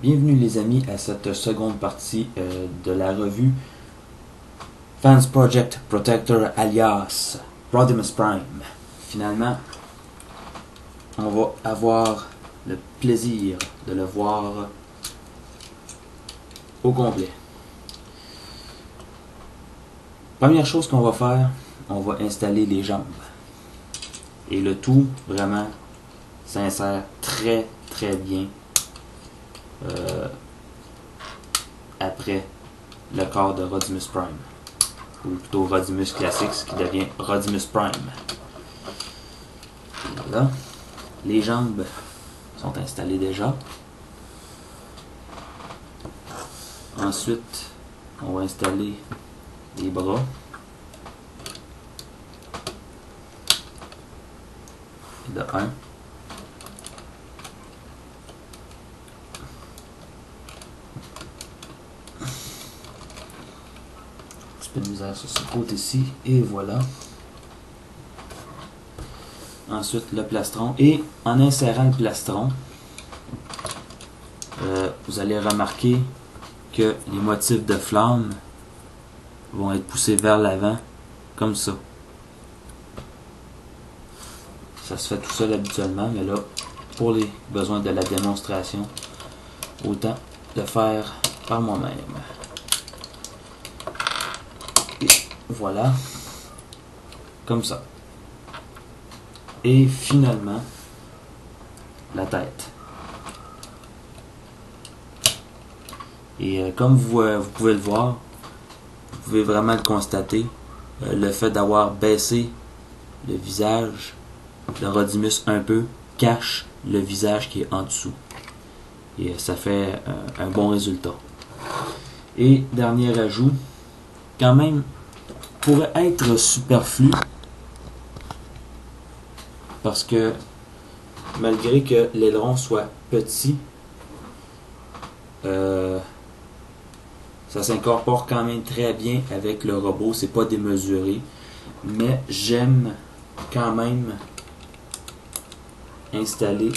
Bienvenue les amis à cette seconde partie de la revue Fans Project Protector alias Rodimus Prime. Finalement, on va avoir le plaisir de le voir au complet. Première chose qu'on va faire, on va installer les jambes. Et le tout vraiment s'insère très bien après le corps de Rodimus Prime, ou plutôt Rodimus Classics qui devient Rodimus Prime. Voilà, les jambes sont installées déjà. Ensuite, on va installer les bras. De 1. Un peu de misère sur ce côté-ci, et voilà. Ensuite le plastron, et en insérant le plastron, vous allez remarquer que les motifs de flamme vont être poussés vers l'avant, comme ça. Ça se fait tout seul habituellement, mais là, pour les besoins de la démonstration, autant le faire par moi-même. Et voilà, comme ça. Et finalement, la tête. Et comme vous pouvez le voir, vous pouvez vraiment le constater, le fait d'avoir baissé le visage de Rodimus un peu cache le visage qui est en dessous. Et ça fait un bon résultat. Et dernier ajout, quand même, pourrait être superflu, parce que malgré que l'aileron soit petit, ça s'incorpore quand même très bien avec le robot. C'est pas démesuré, mais j'aime quand même installer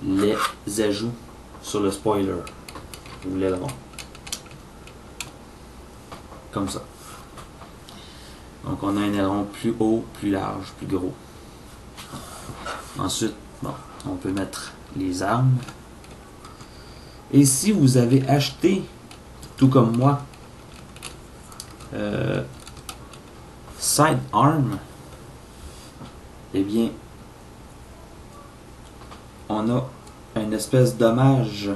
les ajouts sur le spoiler ou l'aileron, comme ça. Donc on a un aileron plus haut, plus large, plus gros. Ensuite, bon, on peut mettre les armes. Et si vous avez acheté, tout comme moi, Sidearm, eh bien, on a une espèce d'hommage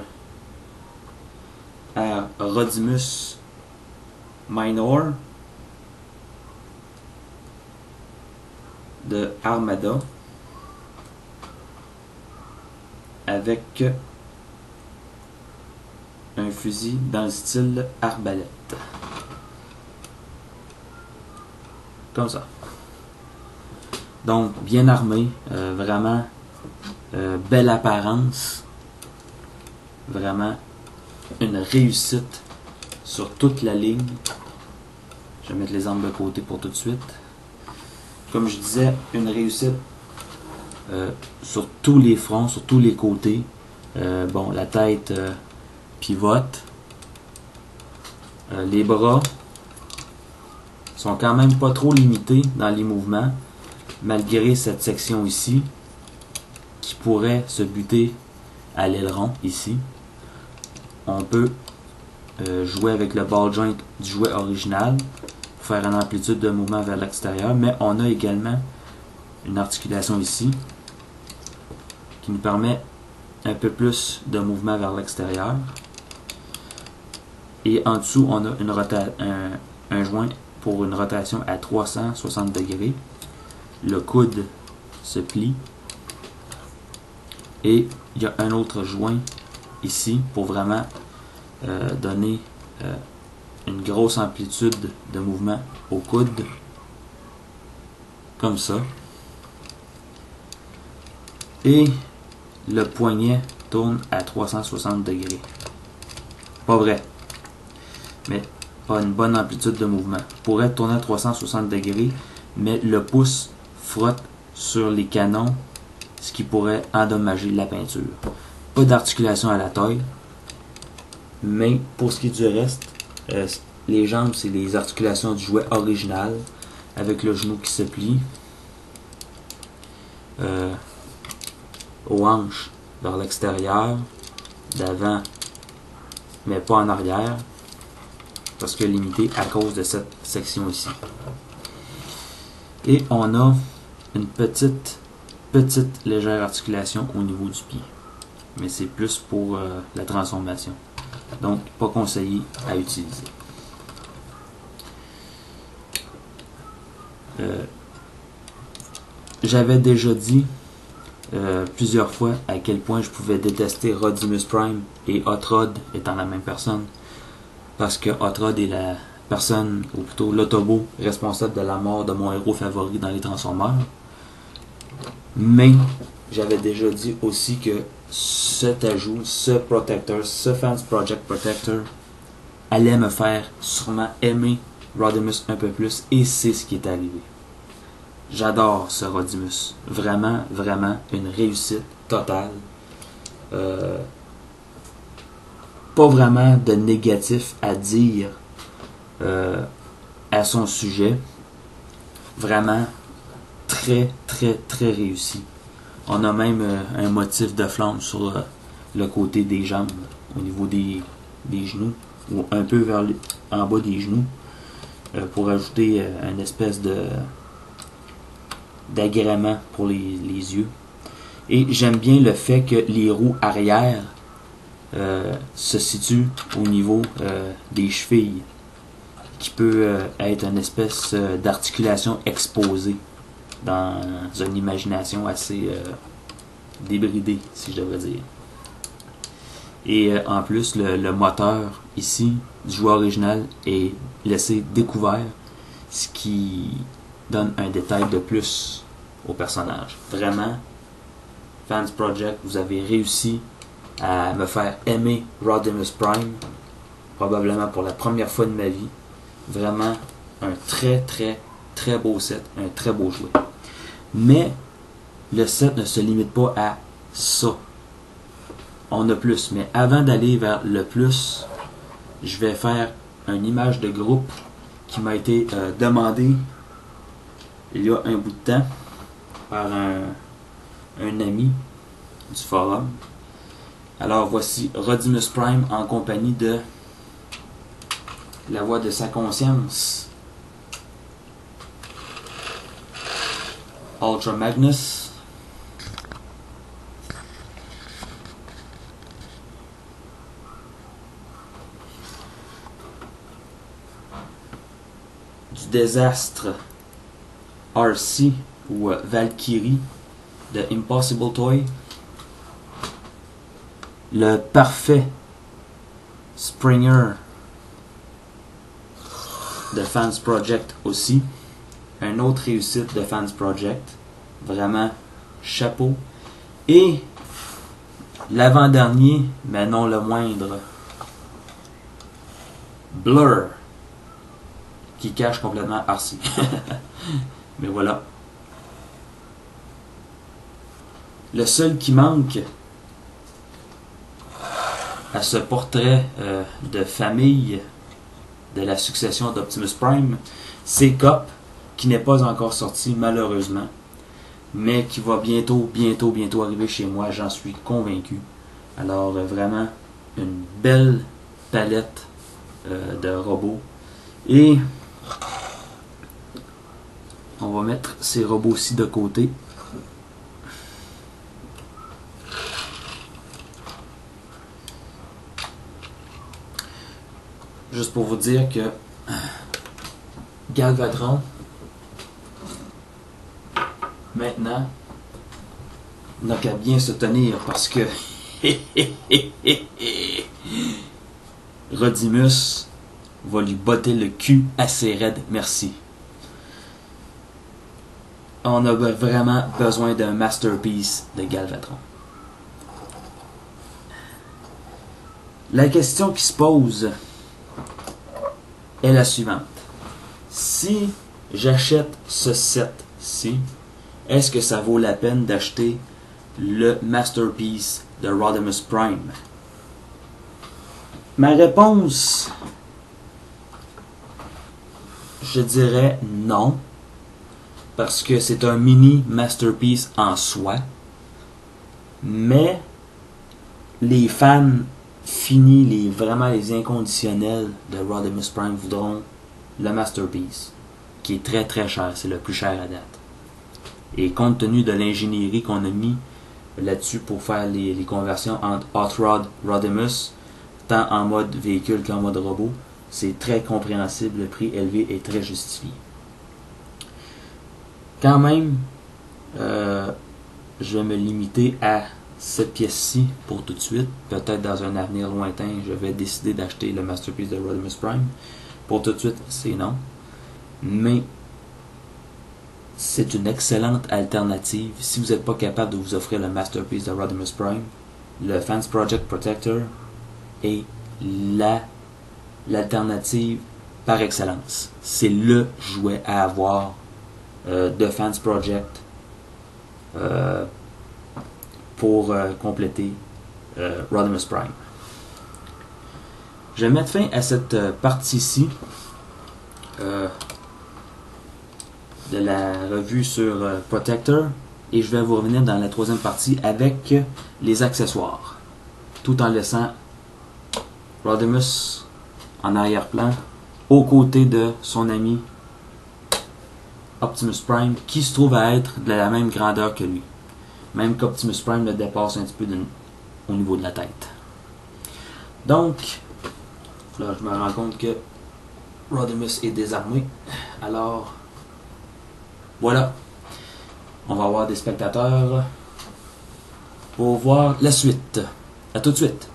à Rodimus Minor de Armada, avec un fusil dans le style arbalète, comme ça. Donc bien armé, vraiment belle apparence, vraiment une réussite sur toute la ligne. Je vais mettre les armes de côté pour tout de suite. Comme je disais, une réussite sur tous les fronts, sur tous les côtés. Bon, la tête pivote. Les bras sont quand même pas trop limités dans les mouvements, malgré cette section ici qui pourrait se buter à l'aileron ici. On peut jouer avec le ball joint du jouet original pour faire une amplitude de mouvement vers l'extérieur, mais on a également une articulation ici qui nous permet un peu plus de mouvement vers l'extérieur. Et en dessous, on a un joint pour une rotation à 360 degrés. Le coude se plie. Et il y a un autre joint ici pour vraiment donner une grosse amplitude de mouvement au coude, comme ça. Et le poignet tourne à 360 degrés. Pas vrai, mais pas une bonne amplitude de mouvement. Pourrait tourner à 360 degrés, mais le pouce frotte sur les canons, ce qui pourrait endommager la peinture. Pas d'articulation à la taille, Mais pour ce qui est du reste, les jambes, c'est les articulations du jouet original, avec le genou qui se plie, aux hanches vers l'extérieur, d'avant, mais pas en arrière, parce que limité à cause de cette section ici. Et on a une petite légère articulation au niveau du pied. Mais c'est plus pour la transformation. Donc, pas conseillé à utiliser. J'avais déjà dit plusieurs fois à quel point je pouvais détester Rodimus Prime et Hot Rod étant la même personne. Parce que Hot Rod est la personne, ou plutôt l'Autobo, responsable de la mort de mon héros favori dans les Transformers. Mais j'avais déjà dit aussi que cet ajout, ce Protector, ce Fans Project Protector allait me faire sûrement aimer Rodimus un peu plus, et c'est ce qui est arrivé. J'adore ce Rodimus. Vraiment, vraiment une réussite totale. Pas vraiment de négatif à dire à son sujet. Vraiment très réussi. On a même un motif de flamme sur le côté des jambes, au niveau des genoux, ou un peu en bas des genoux, pour ajouter une espèce d'agrément pour les yeux. Et j'aime bien le fait que les roues arrière se situent au niveau des chevilles, qui peut être une espèce d'articulation exposée dans une imagination assez débridée, si je devrais dire. Et en plus, le moteur ici du jouet original est laissé découvert, ce qui donne un détail de plus au personnage. Vraiment, Fans Project, vous avez réussi à me faire aimer Rodimus Prime, probablement pour la première fois de ma vie. Vraiment un très beau set, un très beau jouet. Mais le set ne se limite pas à ça. On a plus, mais avant d'aller vers le plus, je vais faire une image de groupe qui m'a été demandée il y a un bout de temps par un ami du forum. Alors voici Rodimus Prime en compagnie de la voix de sa conscience, Ultra Magnus, du désastre RC ou Valkyrie de Impossible Toy, le parfait Springer de Fans Project aussi, un autre réussite de Fans Project, vraiment chapeau, et l'avant-dernier mais non le moindre, Blur, qui cache complètement RC. Mais voilà. Le seul qui manque à ce portrait de famille de la succession d'Optimus Prime, c'est Cop, qui n'est pas encore sorti malheureusement, mais qui va bientôt arriver chez moi, j'en suis convaincu. Alors vraiment une belle palette de robots, et on va mettre ces robots-ci de côté. Juste pour vous dire que Galvatron, maintenant, n'a qu'à bien se tenir, parce que Rodimus va lui botter le cul assez raide, merci. On a vraiment besoin d'un masterpiece de Galvatron. La question qui se pose est la suivante. Si j'achète ce set-ci, est-ce que ça vaut la peine d'acheter le masterpiece de Rodimus Prime? Ma réponse, je dirais non, parce que c'est un mini masterpiece en soi, mais les fans finis, vraiment les inconditionnels de Rodimus Prime voudront le masterpiece, qui est très très cher, c'est le plus cher à date. Et compte tenu de l'ingénierie qu'on a mis là-dessus pour faire les conversions entre Hot Rod, Rodimus, tant en mode véhicule qu'en mode robot, c'est très compréhensible, le prix élevé est très justifié. Quand même, je vais me limiter à cette pièce-ci pour tout de suite. Peut-être dans un avenir lointain, je vais décider d'acheter le masterpiece de Rodimus Prime. Pour tout de suite, c'est non. Mais c'est une excellente alternative. Si vous n'êtes pas capable de vous offrir le masterpiece de Rodimus Prime, le Fans Project Protector est l'alternative par excellence. C'est le jouet à avoir de Fans Project pour compléter Rodimus Prime. Je vais mettre fin à cette partie-ci de la revue sur Protector et je vais vous revenir dans la troisième partie avec les accessoires, tout en laissant Rodimus en arrière-plan aux côtés de son ami Optimus Prime qui se trouve à être de la même grandeur que lui, même qu'Optimus Prime le dépasse un petit peu au niveau de la tête. Donc là je me rends compte que Rodimus est désarmé, alors voilà, on va avoir des spectateurs pour voir la suite. À tout de suite.